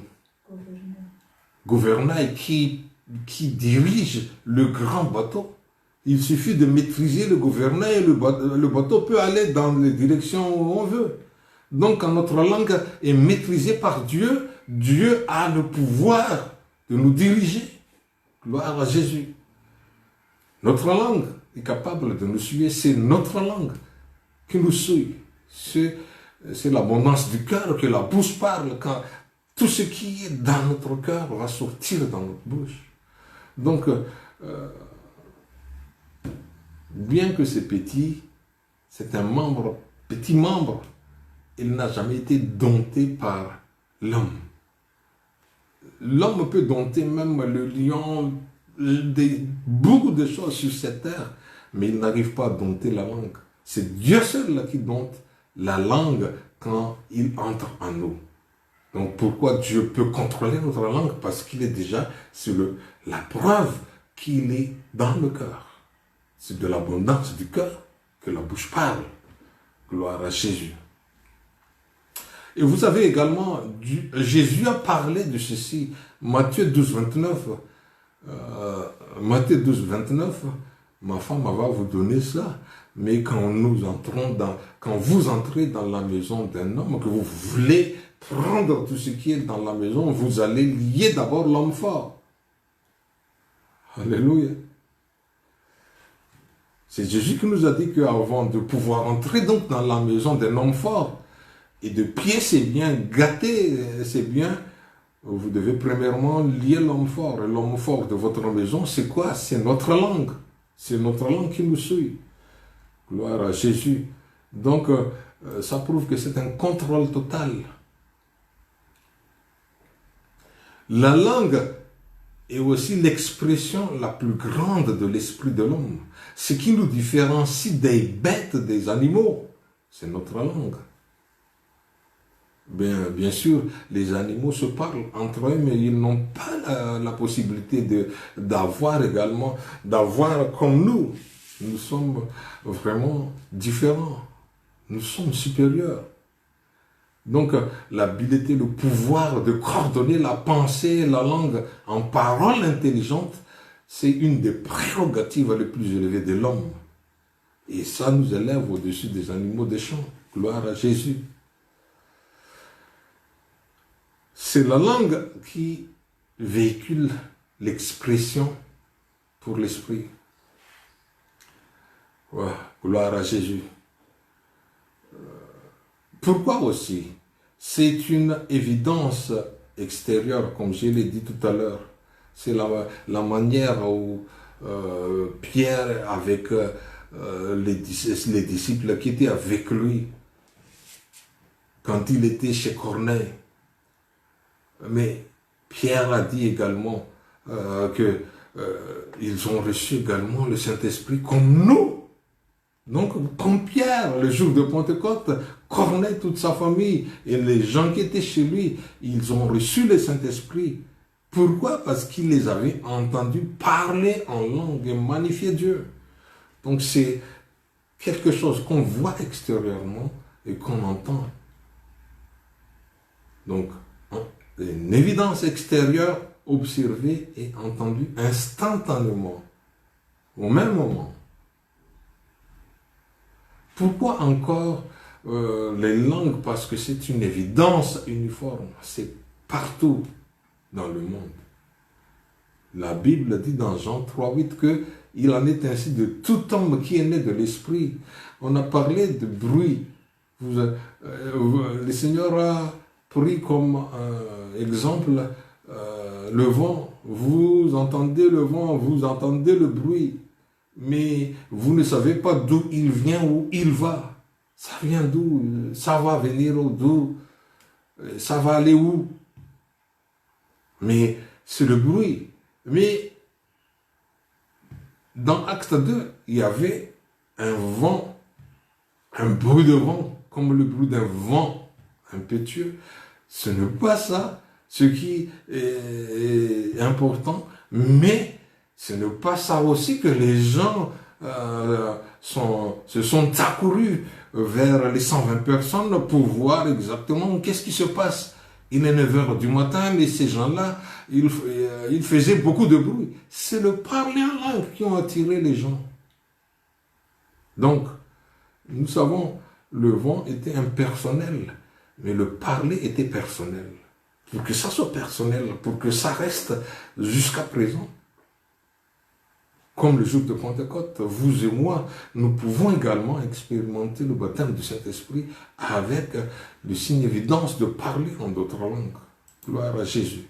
S1: gouvernail qui dirige le grand bateau. Il suffit de maîtriser le gouvernail et le bateau peut aller dans les directions où on veut. Donc, quand notre langue est maîtrisée par Dieu, Dieu a le pouvoir de nous diriger. Gloire à Jésus. Notre langue est capable de nous suivre. C'est notre langue qui nous suit. C'est l'abondance du cœur que la bouche parle. Quand tout ce qui est dans notre cœur va sortir dans notre bouche. Donc, bien que c'est petit, c'est un petit membre, il n'a jamais été dompté par l'homme. L'homme peut dompter même le lion, beaucoup de choses sur cette terre, mais il n'arrive pas à dompter la langue. C'est Dieu seul qui dompte la langue quand il entre en nous. Donc pourquoi Dieu peut contrôler notre langue? Parce qu'il est déjà sur la preuve qu'il est dans le cœur. C'est de l'abondance du cœur que la bouche parle. Gloire à Jésus. Et vous savez également, Jésus a parlé de ceci. Matthieu 12, 29. Matthieu 12, 29. Ma femme va vous donner ça. Mais quand vous entrez dans la maison d'un homme, que vous voulez prendre tout ce qui est dans la maison, vous allez lier d'abord l'homme fort. Alléluia. C'est Jésus qui nous a dit qu'avant de pouvoir entrer donc dans la maison d'un homme fort, et de pied c'est bien, gâter c'est bien, vous devez premièrement lier l'homme fort. Et l'homme fort de votre maison, c'est quoi? C'est notre langue. C'est notre langue qui nous suit. Gloire à Jésus. Donc, ça prouve que c'est un contrôle total. La langue est aussi l'expression la plus grande de l'esprit de l'homme. Ce qui nous différencie des bêtes, des animaux, c'est notre langue. Bien sûr, les animaux se parlent entre eux, mais ils n'ont pas la possibilité d'avoir comme nous. Nous sommes vraiment différents. Nous sommes supérieurs. Donc, l'habileté, le pouvoir de coordonner la pensée, la langue en paroles intelligentes, c'est une des prérogatives les plus élevées de l'homme. Et ça nous élève au-dessus des animaux des champs. Gloire à Jésus. C'est la langue qui véhicule l'expression pour l'esprit. Ouais, gloire à Jésus. Pourquoi aussi? C'est une évidence extérieure, comme je l'ai dit tout à l'heure. C'est la manière où Pierre, avec les disciples qui étaient avec lui, quand il était chez Corneille. Mais Pierre a dit également qu'ils ont reçu également le Saint-Esprit comme nous. Donc, comme Pierre, le jour de Pentecôte, Corneille, toute sa famille, et les gens qui étaient chez lui, ils ont reçu le Saint-Esprit. Pourquoi? Parce qu'ils les avaient entendus parler en langue et magnifier Dieu. Donc, c'est quelque chose qu'on voit extérieurement et qu'on entend. Donc, une évidence extérieure observée et entendue instantanément, au même moment. Pourquoi encore les langues? Parce que c'est une évidence uniforme. C'est partout dans le monde. La Bible dit dans Jean 3,8 qu'il en est ainsi de tout homme qui est né de l'esprit. On a parlé de bruit. Le Seigneur a pris comme exemple le vent, vous entendez le vent, vous entendez le bruit, mais vous ne savez pas d'où il vient, où il va. Ça vient d'où? Ça va venir d'où? Ça va aller où? Mais c'est le bruit. Mais dans Acte 2, il y avait un vent, un bruit de vent, comme le bruit d'un vent impétueux. Ce n'est pas ça ce qui est important, mais ce n'est pas ça aussi que les gens se sont accourus vers les 120 personnes pour voir exactement qu'est-ce qui se passe. Il est 9 heures du matin, mais ces gens-là, ils faisaient beaucoup de bruit. C'est le parler en langue qui ont attiré les gens. Donc, nous savons, le vent était impersonnel, mais le parler était personnel. Pour que ça soit personnel, pour que ça reste jusqu'à présent. Comme le jour de Pentecôte, vous et moi, nous pouvons également expérimenter le baptême du Saint-Esprit avec le signe évidence de parler en d'autres langues. Gloire à Jésus.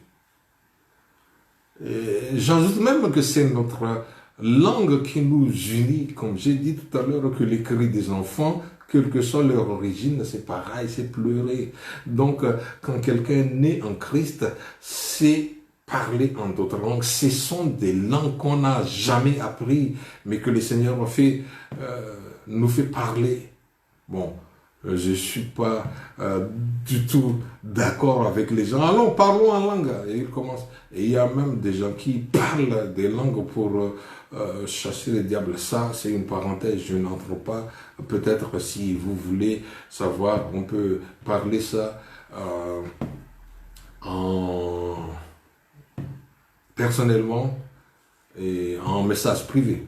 S1: J'ajoute même que c'est notre langue qui nous unit, comme j'ai dit tout à l'heure, que les cris des enfants, quelle que soit leur origine, c'est pareil, c'est pleurer. Donc, quand quelqu'un est né en Christ, c'est parler en d'autres langues. Ce sont des langues qu'on n'a jamais appris, mais que le Seigneur nous fait parler. Bon, je ne suis pas du tout d'accord avec les gens. Allons, parlons en langue. Et ils commencent. Et il y a même des gens qui parlent des langues pour chasser les diables. Ça, c'est une parenthèse, je n'entre pas. Peut-être si vous voulez savoir, on peut parler ça personnellement et en message privé.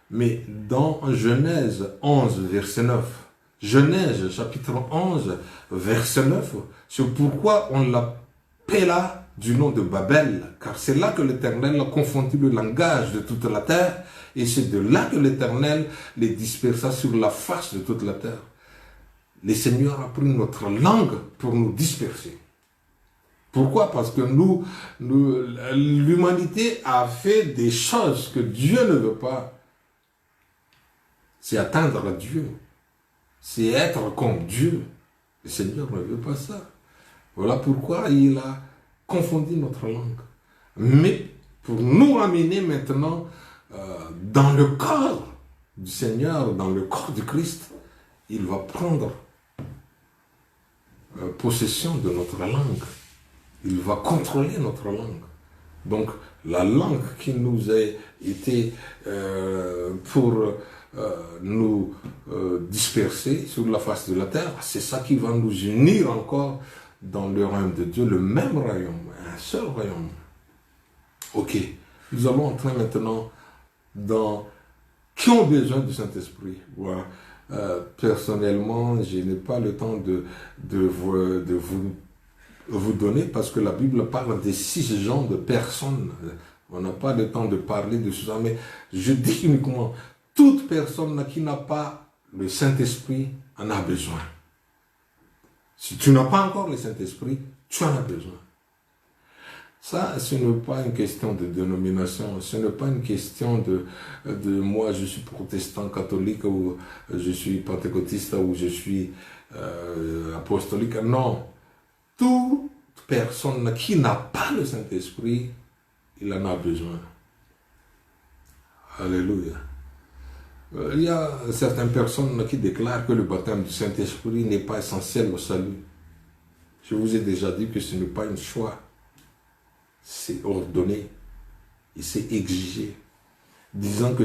S1: Mais dans Genèse 11, verset 9, Genèse chapitre 11, verset 9, c'est pourquoi on l'appela du nom de Babel, car c'est là que l'Éternel a confondu le langage de toute la terre, et c'est de là que l'Éternel les dispersa sur la face de toute la terre. Le Seigneur a pris notre langue pour nous disperser. Pourquoi? Parce que l'humanité a fait des choses que Dieu ne veut pas. C'est atteindre Dieu. C'est être comme Dieu. Le Seigneur ne veut pas ça. Voilà pourquoi il a confondu notre langue. Mais pour nous ramener maintenant dans le corps du Seigneur, dans le corps du Christ, il va prendre possession de notre langue. Il va contrôler notre langue. Donc, la langue qui nous a été pour nous disperser sur la face de la terre, c'est ça qui va nous unir encore dans le royaume de Dieu, le même royaume, un seul royaume. Ok, nous allons entrer maintenant dans qui ont besoin du Saint-Esprit. Voilà. Personnellement, je n'ai pas le temps de vous donner parce que la Bible parle des 6 genres de personnes. On n'a pas le temps de parler de ça, mais je dis uniquement toute personne qui n'a pas le Saint-Esprit en a besoin. Si tu n'as pas encore le Saint-Esprit, tu en as besoin. Ça, ce n'est pas une question de dénomination, ce n'est pas une question de moi je suis protestant, catholique, ou je suis pentecôtiste, ou je suis apostolique. Non. Toute personne qui n'a pas le Saint-Esprit, il en a besoin. Alléluia. Il y a certaines personnes qui déclarent que le baptême du Saint-Esprit n'est pas essentiel au salut. Je vous ai déjà dit que ce n'est pas un choix. C'est ordonné et c'est exigé. Disant que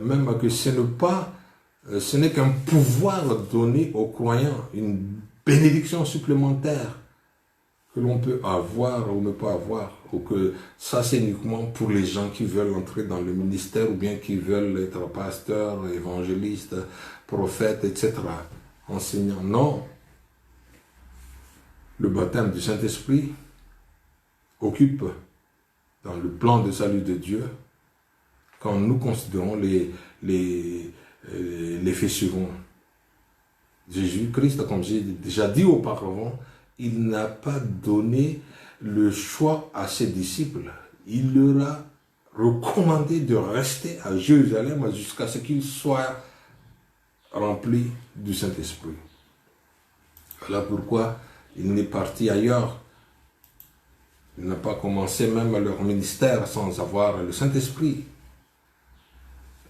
S1: même que ce n'est qu'un pouvoir donné aux croyants, une bénédiction supplémentaire que l'on peut avoir ou ne pas avoir, ou que ça c'est uniquement pour les gens qui veulent entrer dans le ministère ou bien qui veulent être pasteurs, évangélistes, prophètes, etc., enseignants. Non. Le baptême du Saint-Esprit occupe dans le plan de salut de Dieu quand nous considérons les faits suivants. Jésus-Christ, comme j'ai déjà dit auparavant, il n'a pas donné le choix à ses disciples. Il leur a recommandé de rester à Jérusalem jusqu'à ce qu'ils soient remplis du Saint-Esprit. Voilà pourquoi il n'est parti ailleurs. Il n'a pas commencé même leur ministère sans avoir le Saint-Esprit.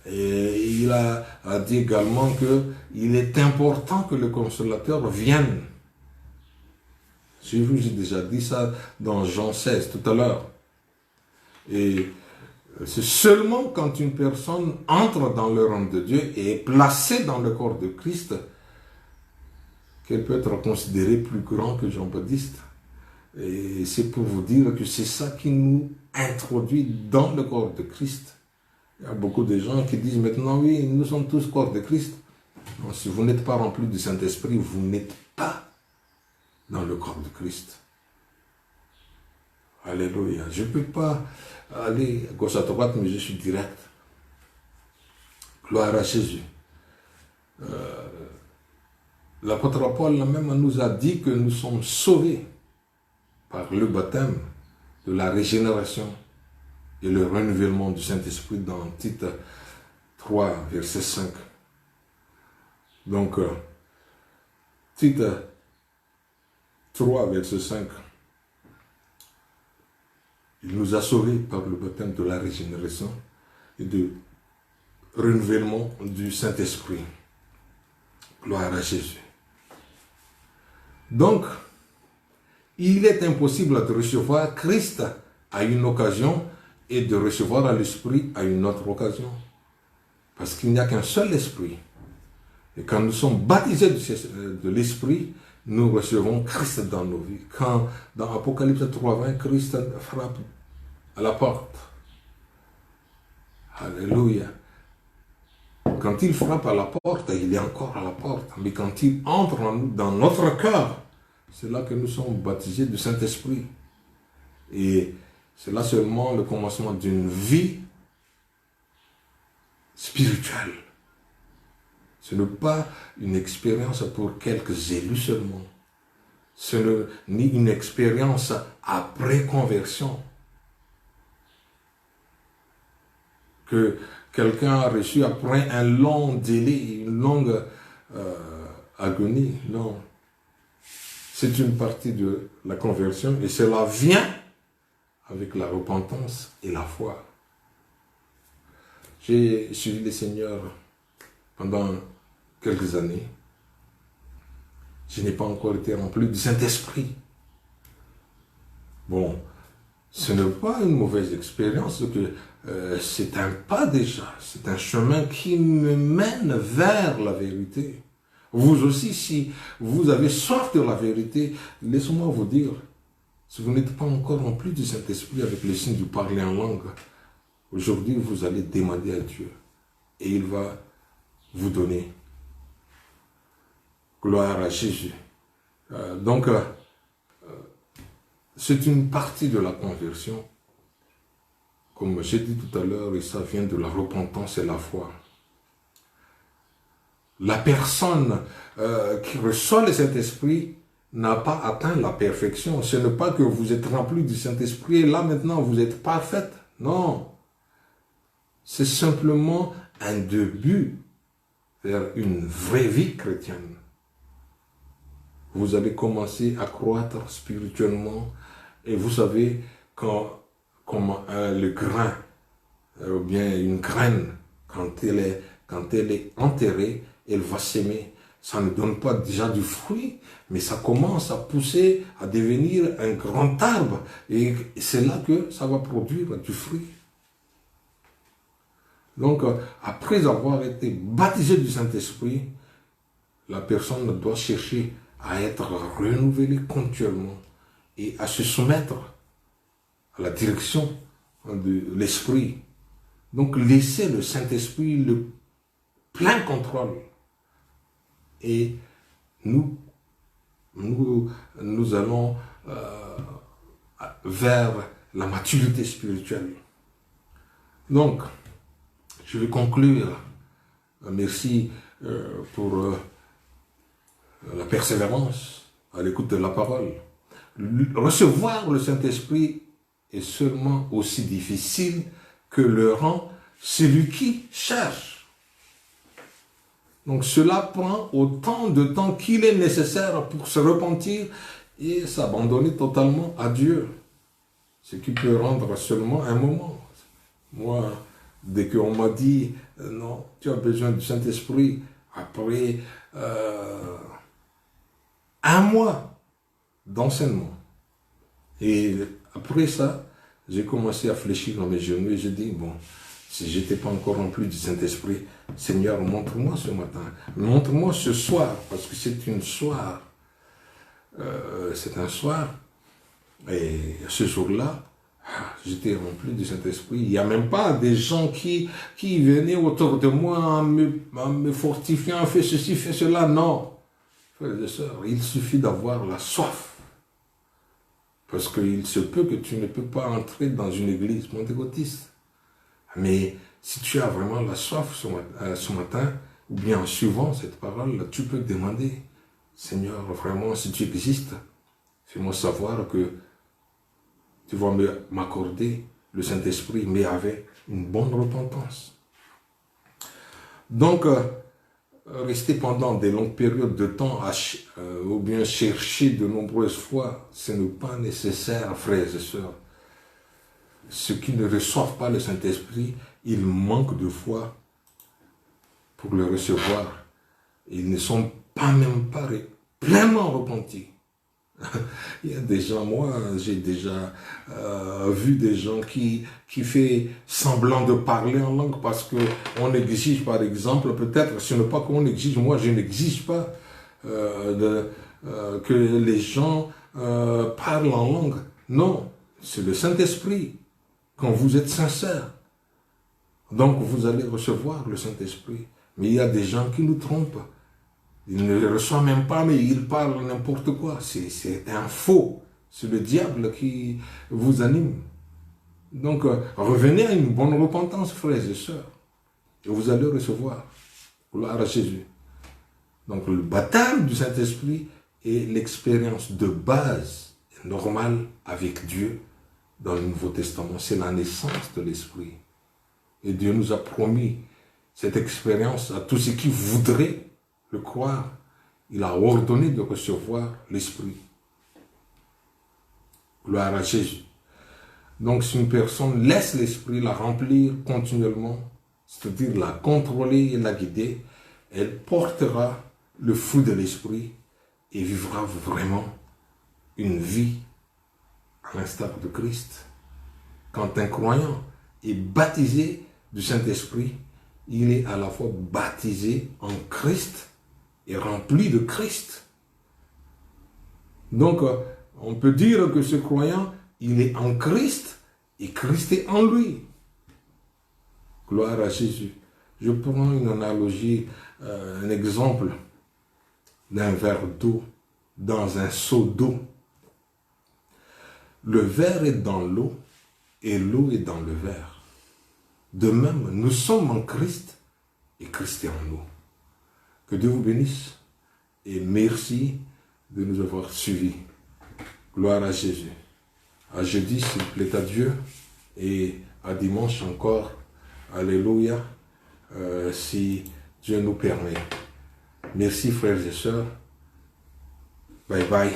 S1: Et il a dit également qu'il est important que le Consolateur vienne. J'ai déjà dit ça dans Jean 16 tout à l'heure. Et c'est seulement quand une personne entre dans le règne de Dieu et est placée dans le corps de Christ qu'elle peut être considérée plus grande que Jean-Baptiste. Et c'est pour vous dire que c'est ça qui nous introduit dans le corps de Christ. Il y a beaucoup de gens qui disent maintenant, oui, nous sommes tous corps de Christ. Non, si vous n'êtes pas rempli du Saint-Esprit, vous n'êtes pas dans le corps de Christ. Alléluia. Je ne peux pas aller à gauche à droite, mais je suis direct. Gloire à Jésus. L'apôtre Paul même nous a dit que nous sommes sauvés par le baptême de la régénération et le renouvellement du Saint-Esprit dans Tite 3, verset 5. Donc, Tite 3, verset 5. Il nous a sauvés par le baptême de la régénération et du renouvellement du Saint-Esprit. Gloire à Jésus. Donc, il est impossible de recevoir Christ à une occasion et de recevoir l'Esprit à une autre occasion. Parce qu'il n'y a qu'un seul Esprit. Et quand nous sommes baptisés de l'Esprit, nous recevons Christ dans nos vies. Quand dans Apocalypse 3:20, Christ frappe à la porte. Alléluia. Quand il frappe à la porte, il est encore à la porte. Mais quand il entre dans notre cœur, c'est là que nous sommes baptisés du Saint-Esprit. Et c'est là seulement le commencement d'une vie spirituelle. Ce n'est pas une expérience pour quelques élus seulement. Ce n'est ni une expérience après conversion. Que quelqu'un a reçu après un long délai, une longue agonie. Non. C'est une partie de la conversion et cela vient avec la repentance et la foi. J'ai suivi le Seigneur pendant quelques années. Je n'ai pas encore été rempli du Saint-Esprit. Bon, ce n'est pas une mauvaise expérience, c'est un pas déjà, c'est un chemin qui me mène vers la vérité. Vous aussi, si vous avez soif de la vérité, laissez-moi vous dire, si vous n'êtes pas encore rempli du Saint-Esprit avec le signe du parler en langue, aujourd'hui vous allez demander à Dieu et il va vous donner. Gloire à Jésus. Donc, c'est une partie de la conversion. Comme j'ai dit tout à l'heure, et ça vient de la repentance et la foi. La personne qui reçoit le Saint-Esprit n'a pas atteint la perfection. Ce n'est pas que vous êtes rempli du Saint-Esprit et là maintenant vous êtes parfaite. Non. C'est simplement un début vers une vraie vie chrétienne. Vous allez commencer à croître spirituellement et vous savez comme le grain, ou bien une graine, quand elle est enterrée, elle va s'aimer. Ça ne donne pas déjà du fruit, mais ça commence à pousser, à devenir un grand arbre. Et c'est là que ça va produire du fruit. Donc, après avoir été baptisé du Saint-Esprit, la personne doit chercher à être renouvelée continuellement et à se soumettre à la direction de l'Esprit. Donc, laisser le Saint-Esprit le plein contrôle. Et nous allons vers la maturité spirituelle. Donc, je vais conclure. Merci pour la persévérance à l'écoute de la parole. Recevoir le Saint-Esprit est seulement aussi difficile que le rend celui qui cherche. Donc cela prend autant de temps qu'il est nécessaire pour se repentir et s'abandonner totalement à Dieu. Ce qui peut rendre seulement un moment. Moi, dès qu'on m'a dit, non, tu as besoin du Saint-Esprit, après un mois d'enseignement. Et après ça, j'ai commencé à fléchir dans mes genoux et j'ai dit, bon, si je n'étais pas encore rempli du Saint-Esprit, Seigneur, montre-moi ce matin, montre-moi ce soir, parce que c'est une soir. C'est un soir, et ce jour-là, j'étais rempli du Saint-Esprit. Il n'y a même pas des gens qui venaient autour de moi en me fortifiant, fais ceci, fais cela. Non. Frères et sœurs, il suffit d'avoir la soif. Parce qu'il se peut que tu ne peux pas entrer dans une église pentecôtiste. Mais si tu as vraiment la soif ce matin, ou bien en suivant cette parole, tu peux demander, Seigneur, vraiment, si tu existes, fais-moi savoir que tu vas m'accorder le Saint-Esprit, mais avec une bonne repentance. Donc, rester pendant des longues périodes de temps ou bien chercher de nombreuses fois, ce n'est pas nécessaire, frères et sœurs. Ceux qui ne reçoivent pas le Saint-Esprit, ils manquent de foi pour le recevoir. Ils ne sont même pas pleinement repentis. Il y a des gens, moi j'ai déjà vu des gens qui fait semblant de parler en langue parce qu'on exige par exemple, peut-être ce n'est pas qu'on exige, moi je n'exige pas que les gens parlent en langue. Non, c'est le Saint-Esprit quand vous êtes sincère. Donc vous allez recevoir le Saint-Esprit. Mais il y a des gens qui nous trompent. Ils ne le reçoivent même pas, mais ils parlent n'importe quoi. C'est un faux. C'est le diable qui vous anime. Donc, revenez à une bonne repentance, frères et sœurs. Et vous allez recevoir. Gloire à Jésus. Donc, le baptême du Saint-Esprit est l'expérience de base normale avec Dieu dans le Nouveau Testament. C'est la naissance de l'Esprit. Et Dieu nous a promis cette expérience à tous ceux qui voudraient le croire. Il a ordonné de recevoir l'Esprit. Gloire à Jésus. Donc si une personne laisse l'Esprit la remplir continuellement, c'est-à-dire la contrôler et la guider, elle portera le fruit de l'Esprit et vivra vraiment une vie à l'instar de Christ. Quand un croyant est baptisé du Saint-Esprit, il est à la fois baptisé en Christ et rempli de Christ. Donc, on peut dire que ce croyant, il est en Christ et Christ est en lui. Gloire à Jésus. Je prends une analogie, un exemple d'un verre d'eau dans un seau d'eau. Le verre est dans l'eau et l'eau est dans le verre. De même, nous sommes en Christ et Christ est en nous. Que Dieu vous bénisse et merci de nous avoir suivis. Gloire à Jésus. À jeudi, s'il plaît à Dieu, et à dimanche encore. Alléluia, si Dieu nous permet. Merci frères et sœurs. Bye bye.